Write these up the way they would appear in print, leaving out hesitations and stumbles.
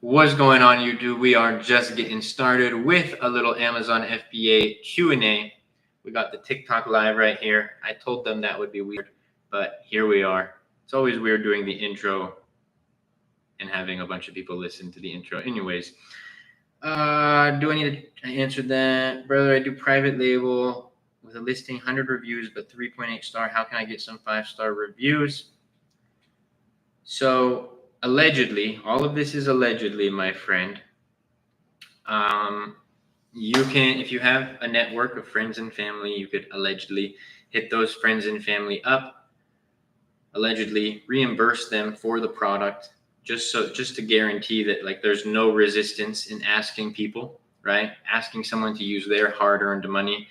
What's going on, YouTube? We are just getting started with a little Amazon FBA Q&A. We got the TikTok live right here. I told them that would be weird, but here we are. It's always weird doing the intro and having a bunch of people listen to the intro. Anyways, do I need to answer that? Brother, I do private label with a listing, 100 reviews, but 3.8 star. How can I get some 5-star reviews? So allegedly, all of this is allegedly, my friend. You can, if you have a network of friends and family, you could allegedly hit those friends and family up, allegedly reimburse them for the product, just to guarantee that like there's no resistance in asking people, right? Asking someone to use their hard-earned money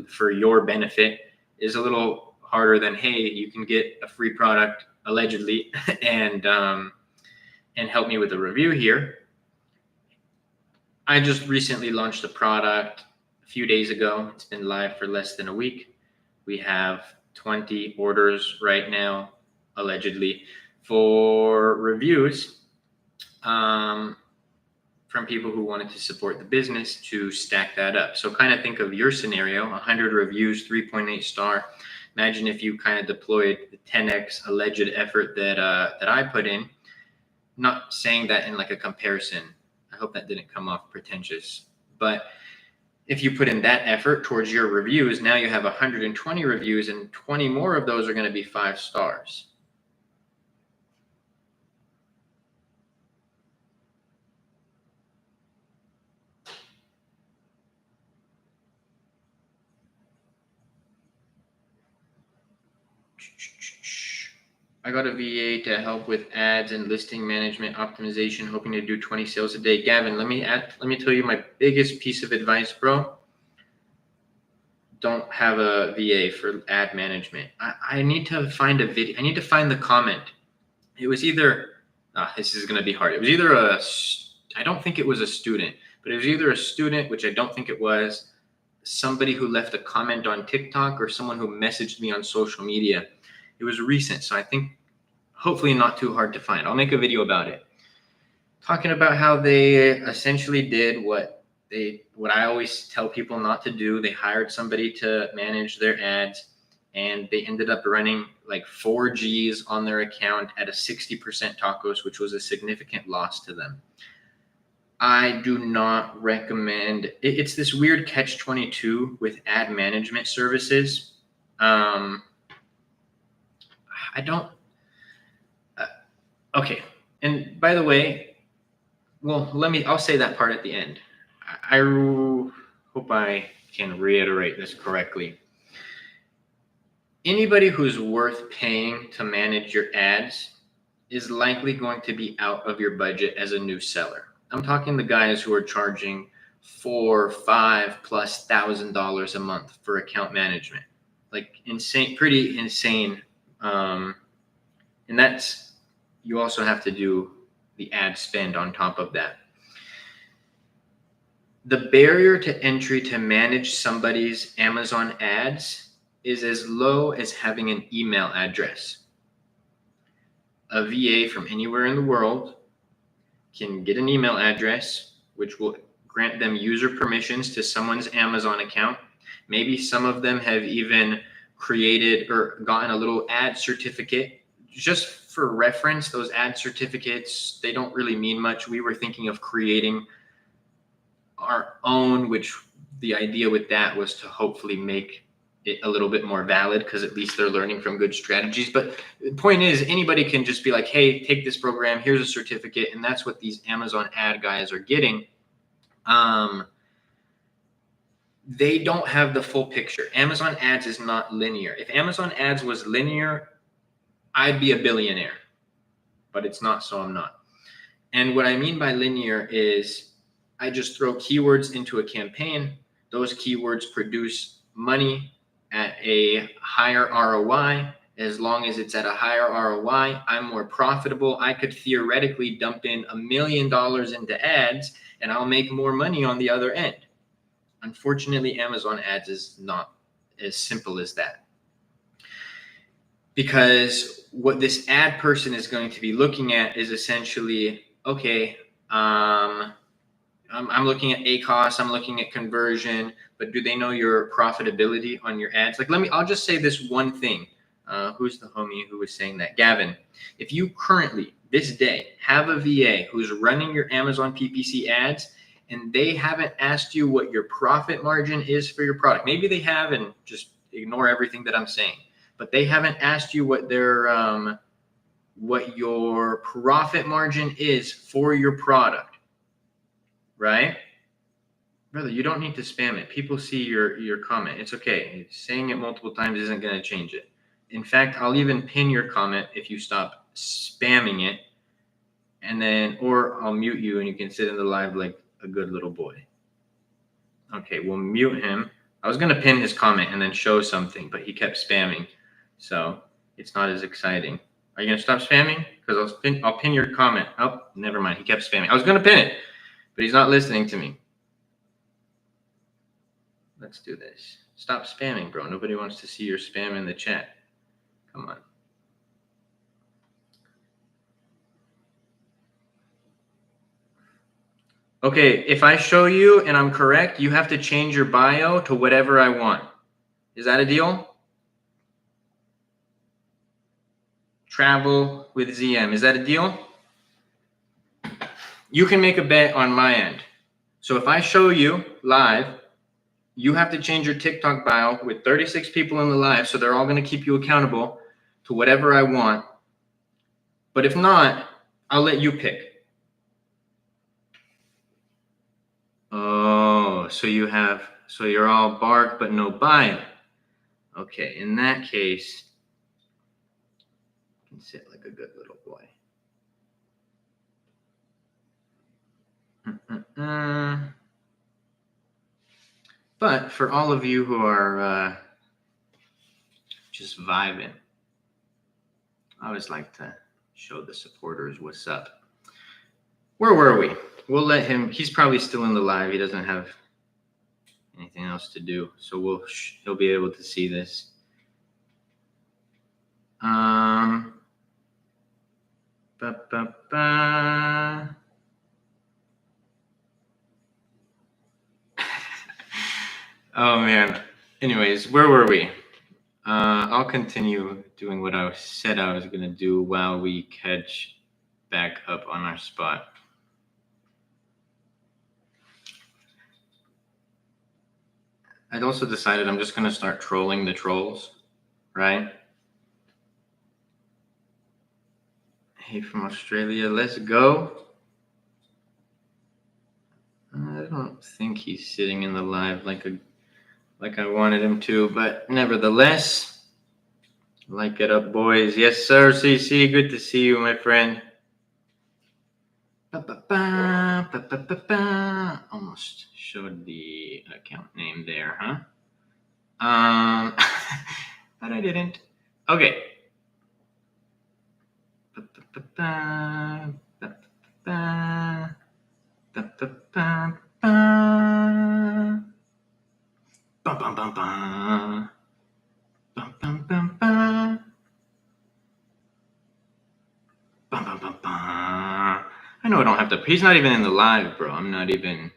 for your benefit is a little harder than, hey, you can get a free product allegedly and help me with a review here. I just recently launched a product a few days ago. It's been live for less than a week. We have 20 orders right now, allegedly, for reviews from people who wanted to support the business to stack that up. So kind of think of your scenario, 100 reviews, 3.8 star. Imagine if you kind of deployed the 10x alleged effort that I put in. Not saying that in like a comparison. I hope that didn't come off pretentious. But if you put in that effort towards your reviews, now you have 120 reviews and 20 more of those are going to be 5 stars. I got a VA to help with ads and listing management optimization, hoping to do 20 sales a day. Gavin, let me tell you my biggest piece of advice, bro. Don't have a VA for ad management. I need to find a video. I need to find the comment. It was either, this is going to be hard. It was either I don't think it was a student, but it was either a student, which I don't think it was, somebody who left a comment on TikTok or someone who messaged me on social media. It was recent, so I think hopefully not too hard to find. I'll make a video about it. Talking about how they essentially did what I always tell people not to do. They hired somebody to manage their ads, and they ended up running like 4 Gs on their account at a 60% tacos, which was a significant loss to them. I do not recommend it. It's this weird catch-22 with ad management services. I don't. Okay. And by the way, well, I'll say that part at the end. I hope I can reiterate this correctly. Anybody who's worth paying to manage your ads is likely going to be out of your budget as a new seller. I'm talking the guys who are charging $4,000-$5,000+ a month for account management. Like insane, pretty insane. And that's, you also have to do the ad spend on top of that. The barrier to entry to manage somebody's Amazon ads is as low as having an email address. A VA from anywhere in the world can get an email address, which will grant them user permissions to someone's Amazon account. Maybe some of them have even created or gotten a little ad certificate. Just for reference, those ad certificates, they don't really mean much. We were thinking of creating our own, which the idea with that was to hopefully make it a little bit more valid, because at least they're learning from good strategies. But the point is, anybody can just be like, hey, take this program, here's a certificate, and that's what these Amazon ad guys are getting. They don't have the full picture. Amazon ads is not linear. If Amazon ads was linear, I'd be a billionaire, but it's not, so I'm not. And what I mean by linear is I just throw keywords into a campaign. Those keywords produce money at a higher ROI. As long as it's at a higher ROI, I'm more profitable. I could theoretically dump in $1 million into ads and I'll make more money on the other end. Unfortunately, Amazon ads is not as simple as that. Because what this ad person is going to be looking at is essentially, okay, I'm looking at ACoS, I'm looking at conversion, but do they know your profitability on your ads? Like, I'll just say this one thing. Who's the homie who was saying that? Gavin. If you currently, this day, have a VA who's running your Amazon PPC ads and they haven't asked you what your profit margin is for your product, maybe they have, and just ignore everything that I'm saying, but they haven't asked you what their what your profit margin is for your product, right? Brother, you don't need to spam it. People see your comment. It's okay. Saying it multiple times isn't going to change it. In fact, I'll even pin your comment if you stop spamming it, and then, or I'll mute you and you can sit in the live like a good little boy. Okay, we'll mute him. I was going to pin his comment and then show something, but he kept spamming, so it's not as exciting. Are you going to stop spamming? Because I'll pin your comment. Oh, never mind. He kept spamming. I was going to pin it, but he's not listening to me. Let's do this. Stop spamming, bro. Nobody wants to see your spam in the chat. Come on. Okay, if I show you and I'm correct, you have to change your bio to whatever I want. Is that a deal? Travel with ZM. Is that a deal? You can make a bet on my end. So if I show you live, you have to change your TikTok bio with 36 people in the live, so they're all going to keep you accountable to whatever I want. But if not, I'll let you pick. Oh, so you're all bark but no bio. Okay, in that case, you can sit like a good little boy. But for all of you who are just vibing, I always like to show the supporters what's up. Where were we? We'll let him. He's probably still in the live. He doesn't have anything else to do, so he'll be able to see this. Oh man. Anyways, where were we? I'll continue doing what I said I was gonna do while we catch back up on our spot. I'd also decided I'm just gonna start trolling the trolls, right? Hey, from Australia, let's go. I don't think he's sitting in the live like I wanted him to, but nevertheless, like it up, boys. Yes, sir, CC. Good to see you, my friend. Almost showed the account name there, huh? But I didn't. Okay. I know I don't have to. He's not even in the live, bro. I'm not even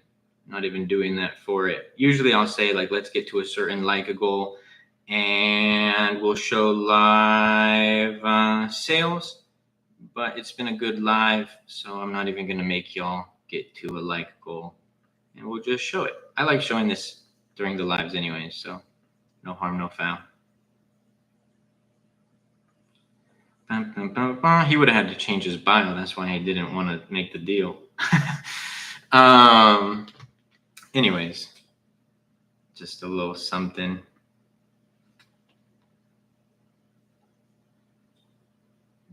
doing that for it. Usually I'll say like, let's get to a certain like goal, and we'll show live sales. But it's been a good live, so I'm not even gonna make y'all get to a like goal, and we'll just show it. I like showing this during the lives anyway, so no harm, no foul. He would have had to change his bio. That's why he didn't want to make the deal. Anyways, just a little something.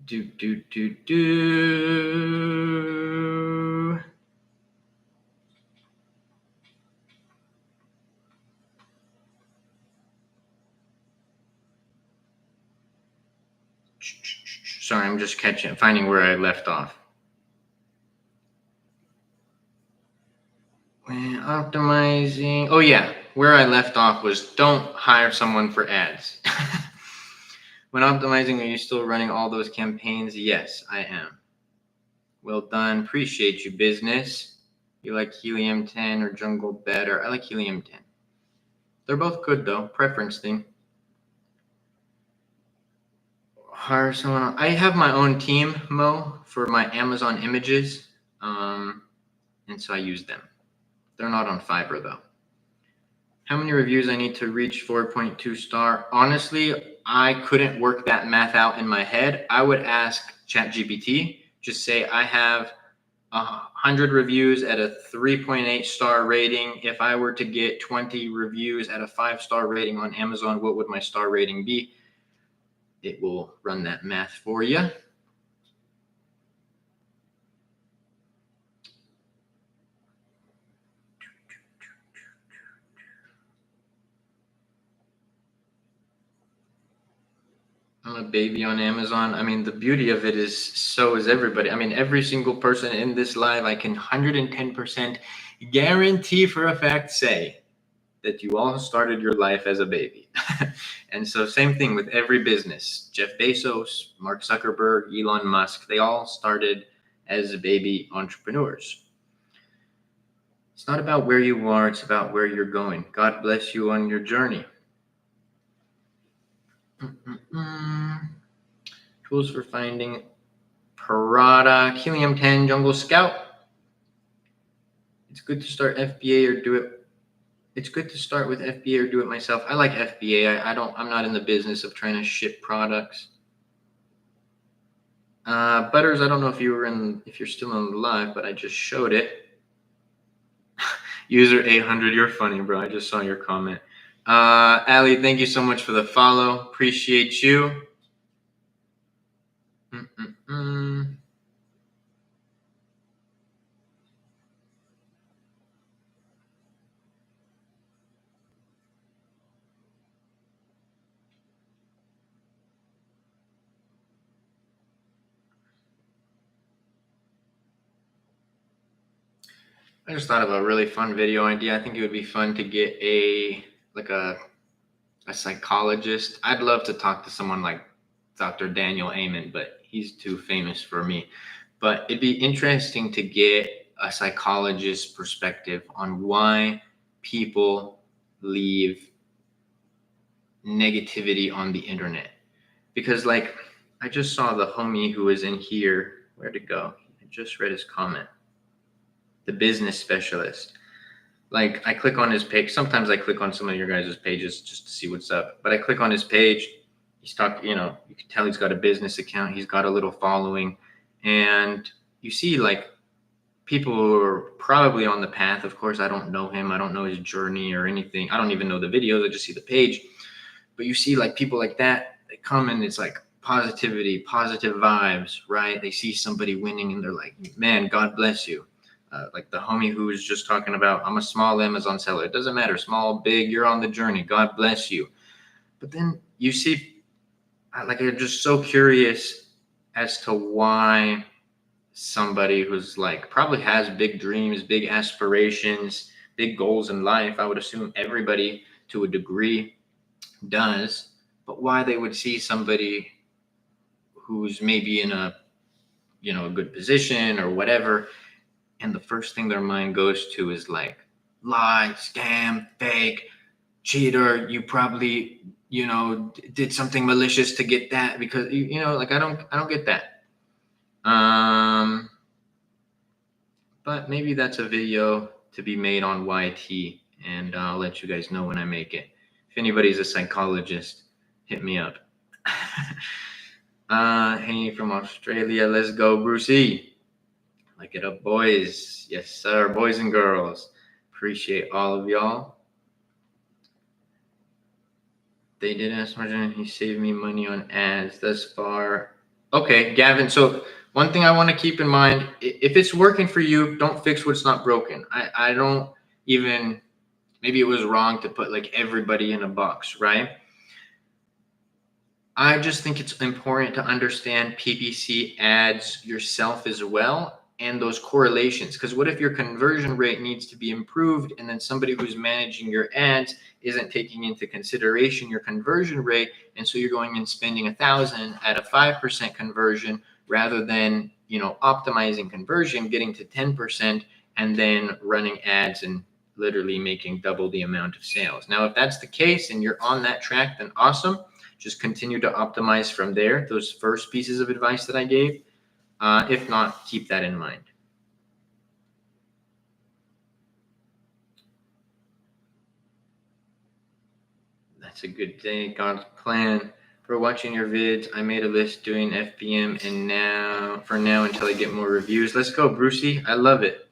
Do. Sorry, I'm just finding where I left off. When optimizing, oh yeah, where I left off was don't hire someone for ads. When optimizing, are you still running all those campaigns? Yes, I am. Well done. Appreciate you, business. You like Helium 10 or Jungle better? I like Helium 10. They're both good though. Preference thing. Hire someone. I have my own team, Mo, for my Amazon images. And so I use them. They're not on Fiverr though. How many reviews I need to reach 4.2 star? Honestly, I couldn't work that math out in my head. I would ask ChatGPT. Just say I have 100 reviews at a 3.8 star rating. If I were to get 20 reviews at a 5-star rating on Amazon, what would my star rating be? It will run that math for you. I'm a baby on Amazon. I mean, the beauty of it is so is everybody. I mean, every single person in this live, I can 110% guarantee for a fact say that you all started your life as a baby. And so same thing with every business. Jeff Bezos, Mark Zuckerberg, Elon Musk, they all started as baby entrepreneurs. It's not about where you are, it's about where you're going. God bless you on your journey. Tools for finding product. Helium 10, Jungle Scout. It's good to start FBA or do it. It's good to start with FBA or do it myself. I like FBA. I'm not in the business of trying to ship products. Butters, I don't know if you're still on the live, but I just showed it. User 800, you're funny, bro. I just saw your comment. Ali, thank you so much for the follow. Appreciate you. I just thought of a really fun video idea. I think it would be fun to get a psychologist. I'd love to talk to someone like Dr. Daniel Amen, but he's too famous for me. But it'd be interesting to get a psychologist's perspective on why people leave negativity on the internet. Because like I just saw the homie who was in here. Where'd it go? I just read his comment. The business specialist. Like I click on his page. Sometimes I click on some of your guys' pages just to see what's up. But I click on his page. He's talking, you can tell he's got a business account. He's got a little following. And you see like people who are probably on the path. Of course, I don't know him. I don't know his journey or anything. I don't even know the videos. I just see the page. But you see like people like that, they come and it's like positivity, positive vibes, right? They see somebody winning and they're like, man, God bless you. Like the homie who was just talking about, I'm a small Amazon seller. It doesn't matter, small, big, you're on the journey. God bless you. But then you see, like, I'm just so curious as to why somebody who's like probably has big dreams, big aspirations, big goals in life. I would assume everybody to a degree does, but why they would see somebody who's maybe in a good position or whatever, and the first thing their mind goes to is like lie, scam, fake, cheater. You probably did something malicious to get that, because like I don't get that. But maybe that's a video to be made on YT, and I'll let you guys know when I make it. If anybody's a psychologist, hit me up. Hey, from Australia, let's go, Brucey. Like it up, boys. Yes, sir, boys and girls. Appreciate all of y'all. They did ask Martin, he saved me money on ads thus far. Okay, Gavin, so one thing I want to keep in mind, if it's working for you, don't fix what's not broken. I don't even, maybe it was wrong to put like everybody in a box, right? I just think it's important to understand PPC ads yourself as well, and those correlations. Because what if your conversion rate needs to be improved, and then somebody who's managing your ads isn't taking into consideration your conversion rate, and so you're going and spending $1,000 at a 5% conversion rather than, optimizing conversion, getting to 10% and then running ads and literally making double the amount of sales. Now, if that's the case and you're on that track, then awesome. Just continue to optimize from there, those first pieces of advice that I gave. If not, keep that in mind. That's a good day. God's plan. For watching your vids, I made a list doing FBM and for now until I get more reviews. Let's go, Brucey. I love it.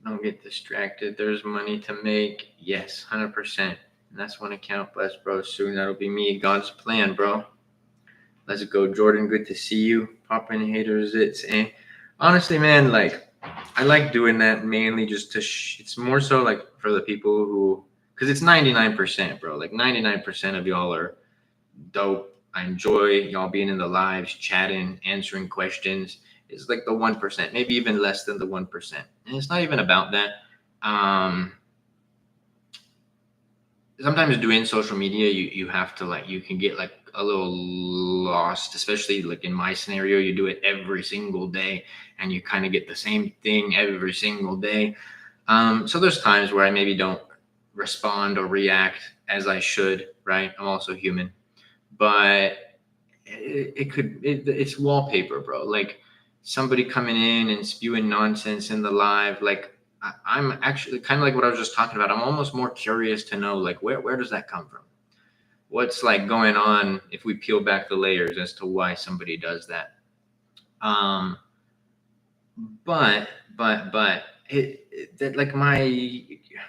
Don't get distracted. There's money to make. Yes, 100%. And that's one account. Bless, bro. Soon that'll be me. God's plan, bro. Let's go, Jordan. Good to see you. Popping haters. Honestly, man, I like doing that mainly just to. It's more so for the people who. Because it's 99%, bro. 99% of y'all are dope. I enjoy y'all being in the lives, chatting, answering questions. It's the 1%, maybe even less than the 1%. And it's not even about that. Sometimes doing social media, you have to you can get a little lost, especially in my scenario, you do it every single day and you kind of get the same thing every single day. So there's times where I maybe don't respond or react as I should, right? I'm also human, but it's wallpaper, bro. Somebody coming in and spewing nonsense in the live. I'm actually kind of what I was just talking about. I'm almost more curious to know where does that come from? What's going on if we peel back the layers as to why somebody does that? But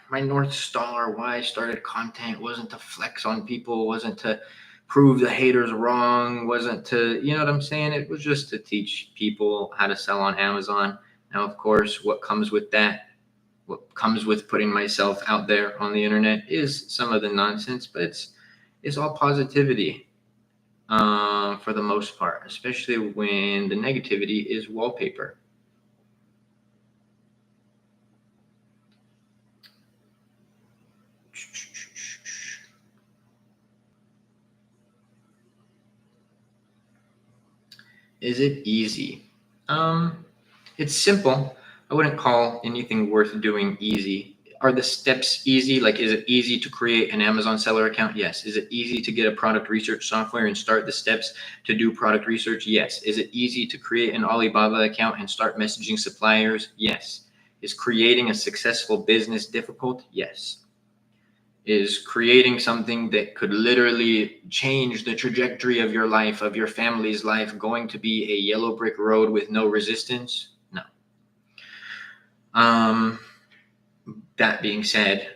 my North Star, why I started content, wasn't to flex on people, wasn't to prove the haters wrong, wasn't to, you know what I'm saying? It was just to teach people how to sell on Amazon. Now, of course, what comes with that, what comes with putting myself out there on the internet is some of the nonsense, but it's all positivity for the most part, especially when the negativity is wallpaper. Is it easy? It's simple. I wouldn't call anything worth doing easy. Are the steps easy? Is it easy to create an Amazon seller account? Yes. Is it easy to get a product research software and start the steps to do product research? Yes. Is it easy to create an Alibaba account and start messaging suppliers? Yes. Is creating a successful business difficult? Yes. Is creating something that could literally change the trajectory of your life, of your family's life, going to be a yellow brick road with no resistance? No. That being said,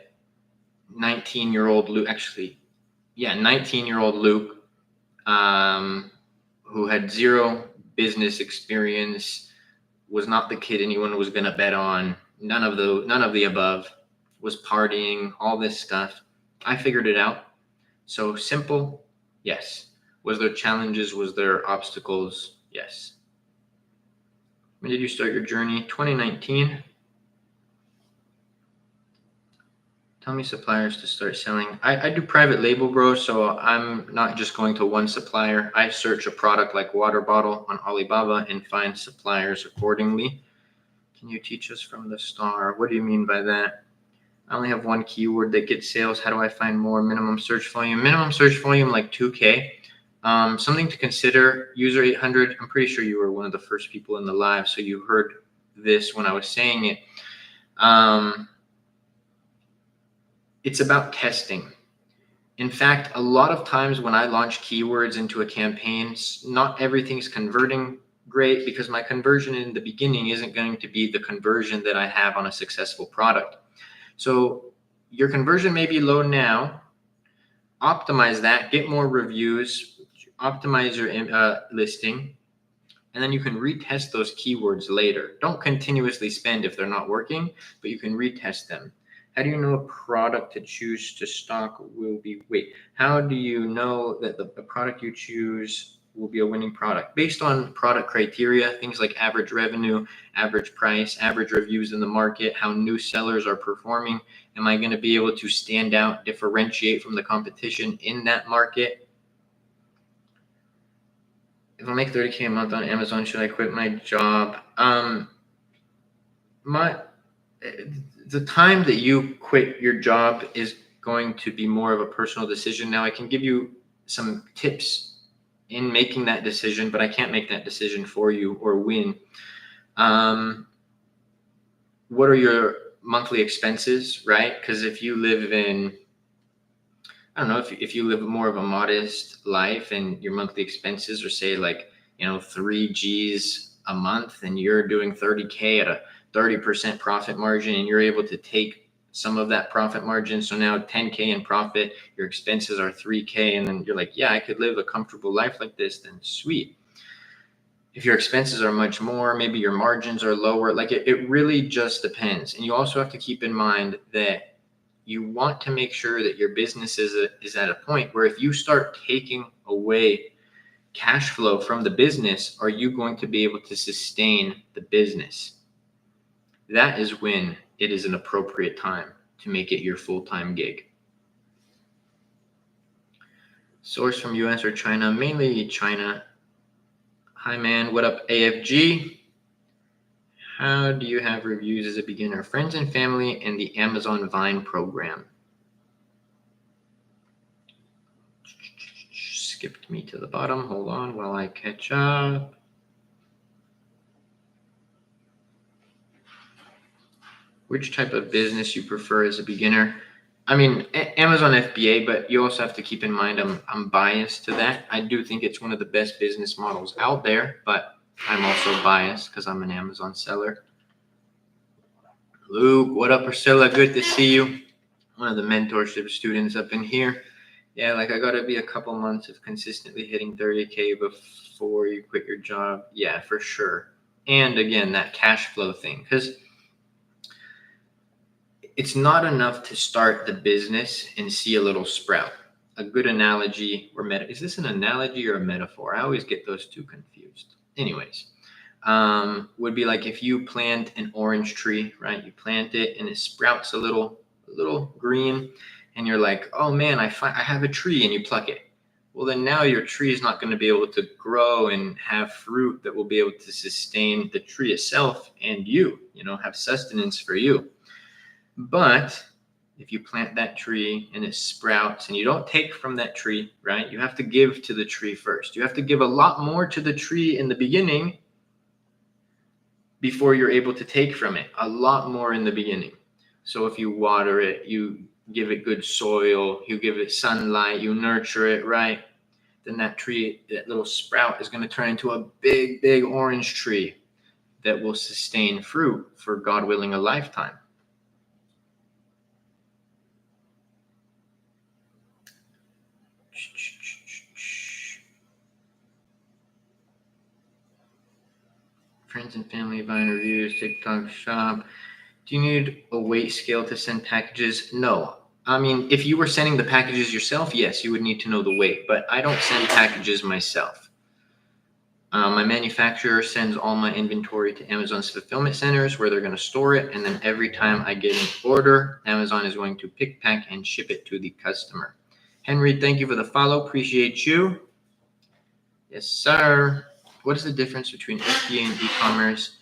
19-year-old Luke, 19-year-old Luke, who had zero business experience, was not the kid anyone was going to bet on, none of the above, was partying, all this stuff. I figured it out. So simple, yes. Was there challenges? Was there obstacles? Yes. When did you start your journey? 2019. Tell me suppliers to start selling. I do private label, bro, so I'm not just going to one supplier. I search a product like water bottle on Alibaba and find suppliers accordingly. Can you teach us from the star? What do you mean by that? I only have one keyword that gets sales. How do I find more? Minimum search volume. Minimum search volume 2K. Something to consider. User 800. I'm pretty sure you were one of the first people in the live, so you heard this when I was saying it. It's about testing. In fact, a lot of times when I launch keywords into a campaign, not everything's converting great because my conversion in the beginning isn't going to be the conversion that I have on a successful product. So your conversion may be low now. Optimize that, get more reviews, optimize your listing, and then you can retest those keywords later. Don't continuously spend if they're not working, but you can retest them. How do you know a product to choose to stock will be, how do you know that the product you choose will be a winning product? Based on product criteria, things like average revenue, average price, average reviews in the market, how new sellers are performing. Am I going to be able to stand out, differentiate from the competition in that market? If I make 30K a month on Amazon, should I quit my job? The time that you quit your job is going to be more of a personal decision. Now, I can give you some tips in making that decision, but I can't make that decision for you or win. What are your monthly expenses, right? Because if you live in, I don't know, if you live more of a modest life and your monthly expenses are, say, like, 3 G's a month, and you're doing 30K at a 30% profit margin, and you're able to take some of that profit margin. So now 10K in profit, your expenses are 3K, and then you're like, yeah, I could live a comfortable life like this, then sweet. If your expenses are much more, maybe your margins are lower. Like it really just depends. And you also have to keep in mind that you want to make sure that your business is at a point where if you start taking away cash flow from the business, are you going to be able to sustain the business? That is when it is an appropriate time to make it your full-time gig. Source from US or China? Mainly China. Hi, man. What up, AFG? How do you have reviews as a beginner? Friends and family in the Amazon Vine program. Skipped me to the bottom. Hold on while I catch up. Which type of business you prefer as a beginner? I mean, Amazon FBA, but you also have to keep in mind I'm biased to that. I do think it's one of the best business models out there, but I'm also biased because I'm an Amazon seller. Luke, what up, Priscilla? Good to see you. One of the mentorship students up in here. Yeah, like I got to be a couple months of consistently hitting 30K before you quit your job. Yeah, for sure. And again, that cash flow thing, because it's not enough to start the business and see a little sprout. A good analogy or is this an analogy or a metaphor? I always get those two confused. Anyways, would be like if you plant an orange tree, right? You plant it and it sprouts a little green, and you're like, oh man, I have a tree, and you pluck it. Well, then now your tree is not going to be able to grow and have fruit that will be able to sustain the tree itself and you have sustenance for you. But if you plant that tree and it sprouts and you don't take from that tree, right? You have to give to the tree first. You have to give a lot more to the tree in the beginning before you're able to take from it. A lot more in the beginning. So if you water it, you give it good soil, you give it sunlight, you nurture it, right? Then that tree, that little sprout is going to turn into a big, big orange tree that will sustain fruit for, God willing, a lifetime. Friends and family, Vine reviews, TikTok shop. Do you need a weight scale to send packages? No. I mean, if you were sending the packages yourself, yes, you would need to know the weight, but I don't send packages myself. My manufacturer sends all my inventory to Amazon's fulfillment centers where they're going to store it. And then every time I get an order, Amazon is going to pick, pack, and ship it to the customer. Henry, thank you for the follow. Appreciate you. Yes, sir. What is the difference between FBA and e-commerce?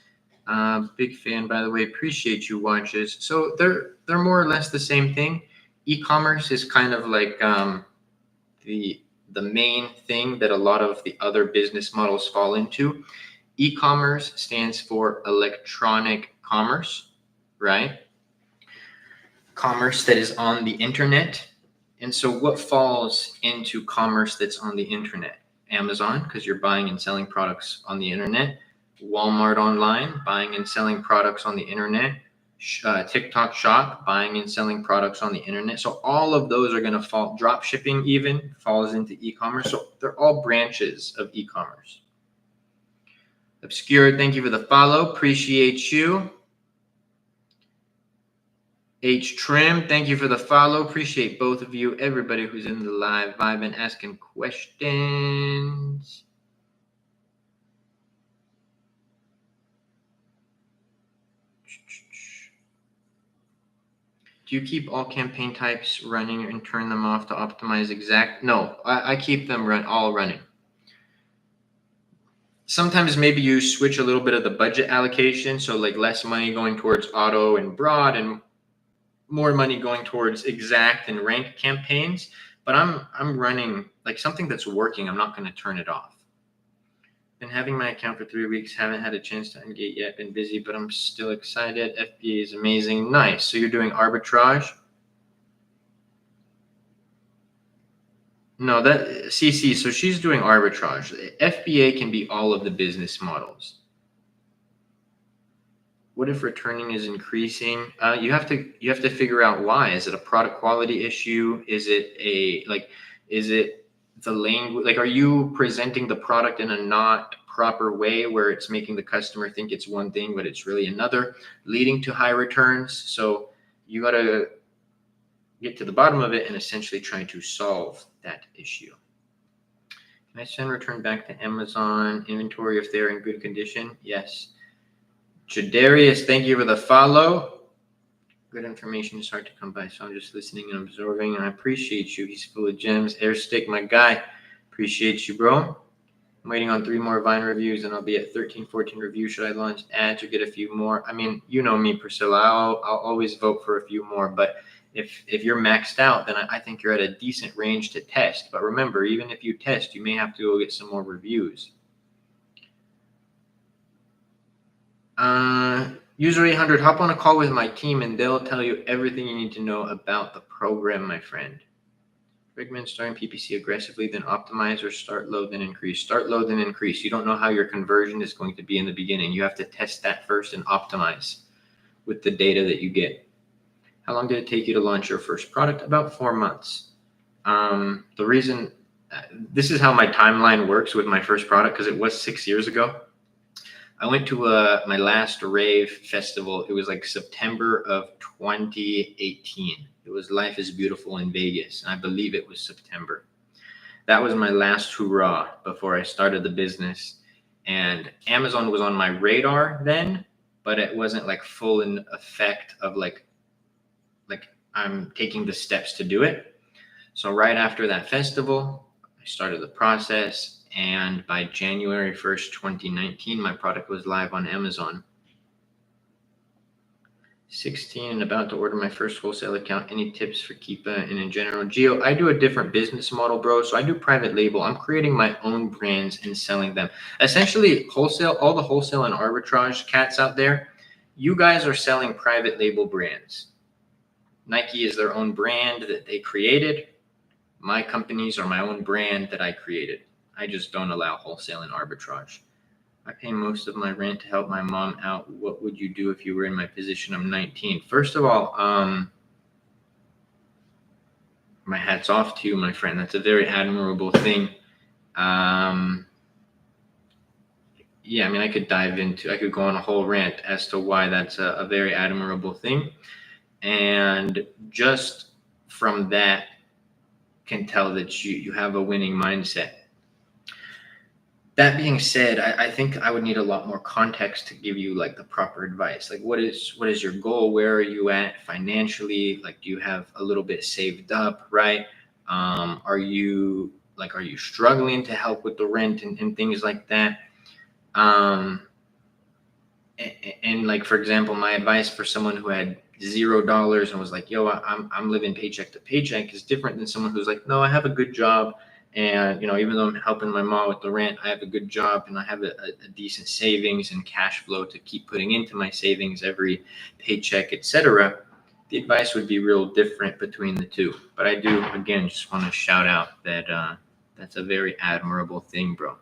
Big fan, by the way. Appreciate you, Watches. So they're more or less the same thing. E-commerce is kind of like the main thing that a lot of the other business models fall into. E-commerce stands for electronic commerce, right? Commerce that is on the internet. And so what falls into commerce that's on the internet? Amazon, because you're buying and selling products on the internet. Walmart online, buying and selling products on the internet. TikTok shop, buying and selling products on the internet. So all of those are going to fall. Drop shipping even falls into e-commerce. So they're all branches of e-commerce. Obscure, thank you for the follow. Appreciate you. H Trim, thank you for the follow. Appreciate both of you. Everybody who's in the live vibe and asking questions. Do you keep all campaign types running and turn them off to optimize exact? No, I keep them all running. sometimes maybe you switch a little bit of the budget allocation. So like less money going towards auto and broad and more money going towards exact and rank campaigns. But I'm running like something that's working. I'm not going to turn it off. Been having my account for 3 weeks. Haven't had a chance to ungate yet. Been busy, but I'm still excited. FBA is amazing. Nice. So you're doing arbitrage? No, that CC. So she's doing arbitrage. FBA can be all of the business models. What if returning is increasing? You have to figure out why. Is it a product quality issue? Is it the language? Like, are you presenting the product in a not proper way where it's making the customer think it's one thing, but it's really another, leading to high returns? So you got to get to the bottom of it and essentially try to solve that issue. Can I send return back to Amazon inventory if they're in good condition? Yes. Jadarius, thank you for the follow. Good information is hard to come by, so I'm just listening and absorbing, and I appreciate you. He's full of gems. Airstick, my guy. Appreciate you, bro. I'm waiting on 3 more Vine reviews, and I'll be at 13, 14 reviews. Should I launch ads or get a few more? I mean, you know me, Priscilla. I'll always vote for a few more, but if you're maxed out, then I think you're at a decent range to test. But remember, even if you test, you may have to go get some more reviews. User 800, hop on a call with my team and they'll tell you everything you need to know about the program, my friend. Recommend starting PPC aggressively, then optimize, or start low, then increase. Start low, then increase. You don't know how your conversion is going to be in the beginning. You have to test that first and optimize with the data that you get. How long did it take you to launch your first product? About 4 months. The reason, this is how my timeline works with my first product, because it was 6 years ago. I went to my last rave festival. It was like September of 2018. It was Life is Beautiful in Vegas. And I believe it was September. That was my last hurrah before I started the business. And Amazon was on my radar then, but it wasn't like full in effect of like I'm taking the steps to do it. So right after that festival, I started the process. And by January 1st, 2019, my product was live on Amazon. 16 and about to order my first wholesale account. Any tips for Keepa and in general? Gio, I do a different business model, bro. So I do private label. I'm creating my own brands and selling them. Essentially, wholesale, all the wholesale and arbitrage cats out there, you guys are selling private label brands. Nike is their own brand that they created. My companies are my own brand that I created. I just don't allow wholesale and arbitrage. I pay most of my rent to help my mom out. What would you do if you were in my position? I'm 19. First of all, my hat's off to you, my friend. That's a very admirable thing. Yeah, I mean, I could go on a whole rant as to why that's a very admirable thing. And just from that can tell that you have a winning mindset. That being said, I think I would need a lot more context to give you like the proper advice. Like what is your goal? Where are you at financially? Like, do you have a little bit saved up, right? Are you struggling to help with the rent and things like that? And like, for example, my advice for someone who had $0 and was like, yo, I'm living paycheck to paycheck is different than someone who's like, no, I have a good job. And, even though I'm helping my mom with the rent, I have a good job and I have a decent savings and cash flow to keep putting into my savings every paycheck, etc. The advice would be real different between the two. But I do, again, just want to shout out that that's a very admirable thing, bro.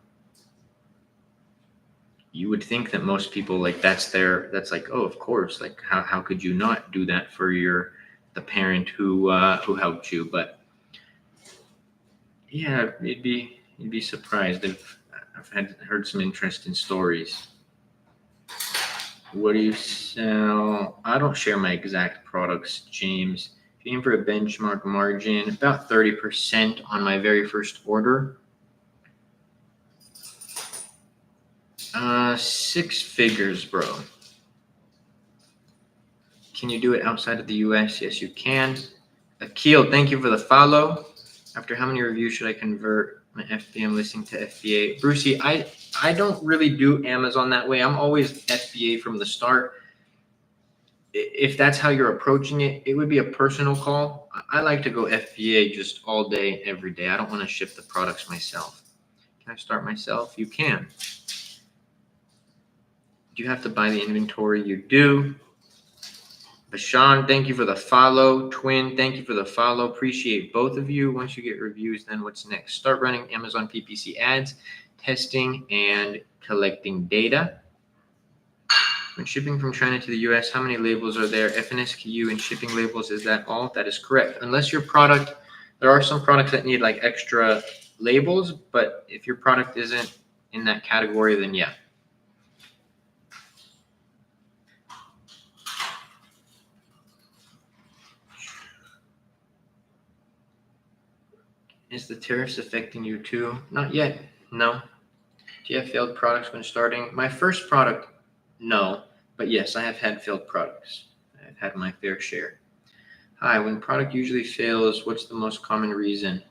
You would think that most people that's like, oh, of course, like how could you not do that for the parent who helped you? But yeah, you'd be surprised. I've heard some interesting stories. What do you sell? I don't share my exact products, James. If you aim for a benchmark margin, about 30% on my very first order. 6 figures, bro. Can you do it outside of the US? Yes, you can. Akil, thank you for the follow. After how many reviews should I convert my FBA listing to FBA? Brucey, I I don't really do Amazon that way. I'm always FBA from the start. If that's how you're approaching it, it would be a personal call. I like to go FBA just all day, every day. I don't want to ship the products myself. Can I start myself? You can. Do you have to buy the inventory? You do. Bashan, thank you for the follow. Twin, thank you for the follow. Appreciate both of you. Once you get reviews, then what's next? Start running Amazon PPC ads, testing, and collecting data. When shipping from China to the US, how many labels are there? FNSKU and shipping labels, is that all? That is correct. Unless your product, there are some products that need like extra labels, but if your product isn't in that category, then yeah. Is the tariffs affecting you too? Not yet, no. Do you have failed products when starting? My first product, no. But yes, I have had failed products. I've had my fair share. Hi, when product usually fails, what's the most common reason?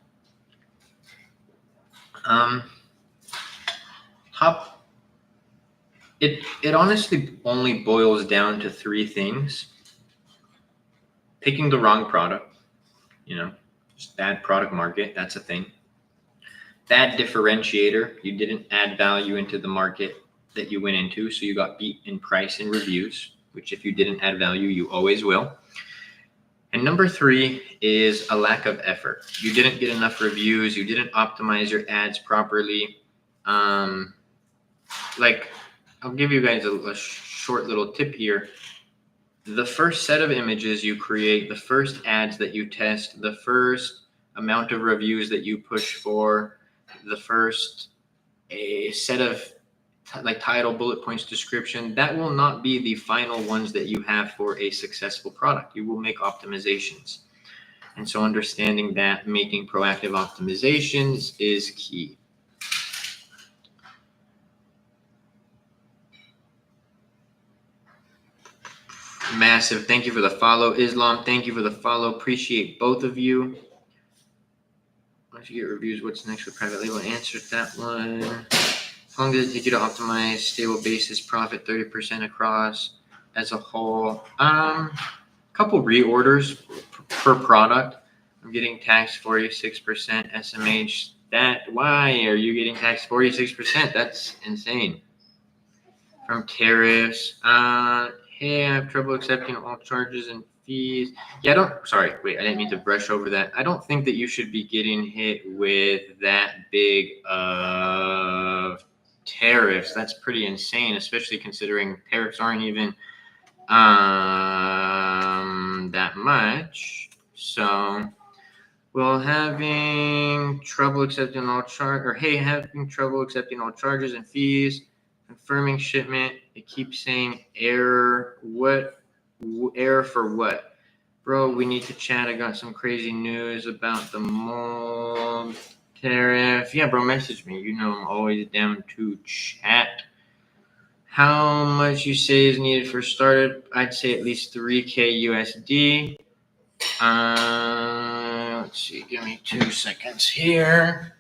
It honestly only boils down to three things. Picking the wrong product, just bad product market, that's a thing. Bad differentiator, you didn't add value into the market that you went into, so you got beat in price and reviews, which if you didn't add value, you always will. And number three is a lack of effort. You didn't get enough reviews, you didn't optimize your ads properly. Like, I'll give you guys a short little tip here. The first set of images you create, the first ads that you test, the first amount of reviews that you push for, the first set of like title, bullet points, description, that will not be the final ones that you have for a successful product. You will make optimizations. And so understanding that making proactive optimizations is key. Massive. Thank you for the follow. Islam, thank you for the follow. Appreciate both of you. Once you get reviews, what's next for private label? Answered that one. How long does it take you to optimize stable basis profit 30% across as a whole? Couple reorders per product. I'm getting taxed 46% SMH. Why are you getting taxed 46%? That's insane. From tariffs. Hey, I have trouble accepting all charges and fees. Yeah, I didn't mean to brush over that. I don't think that you should be getting hit with that big of tariffs. That's pretty insane, especially considering tariffs aren't even that much. So, well, having trouble accepting all charges and fees. Confirming shipment. It keeps saying error. What? Error for what? Bro, we need to chat. I got some crazy news about the mold tariff. Yeah, bro, message me. I'm always down to chat. How much you say is needed for startup? I'd say at least 3K USD. Let's see. Give me 2 seconds here.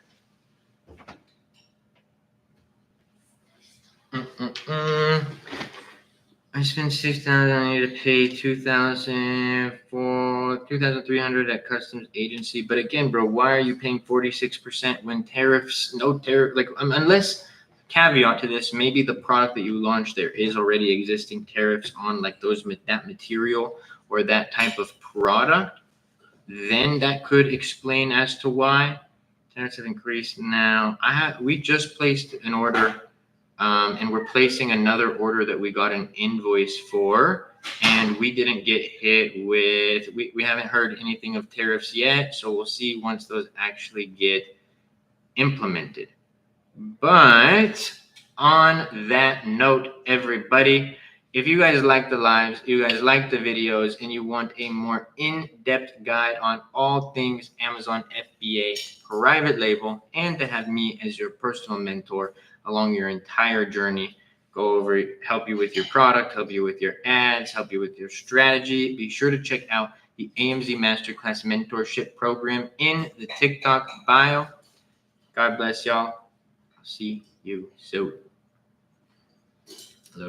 I spent $6,000. I need to pay $2,300 at customs agency. But again, bro, why are you paying 46% when no tariff? Like, unless caveat to this, maybe the product that you launched, there is already existing tariffs on like that material or that type of product. Then that could explain as to why tariffs have increased. Now, we just placed an order. And we're placing another order that we got an invoice for, and we didn't get hit with, we haven't heard anything of tariffs yet, so we'll see once those actually get implemented. But on that note, everybody, if you guys like the lives, you guys like the videos, and you want a more in-depth guide on all things Amazon FBA private label, and to have me as your personal mentor along your entire journey, help you with your product, help you with your ads, help you with your strategy, be sure to check out the AMZ Masterclass Mentorship Program in the TikTok bio. God bless y'all. I'll see you. you soon.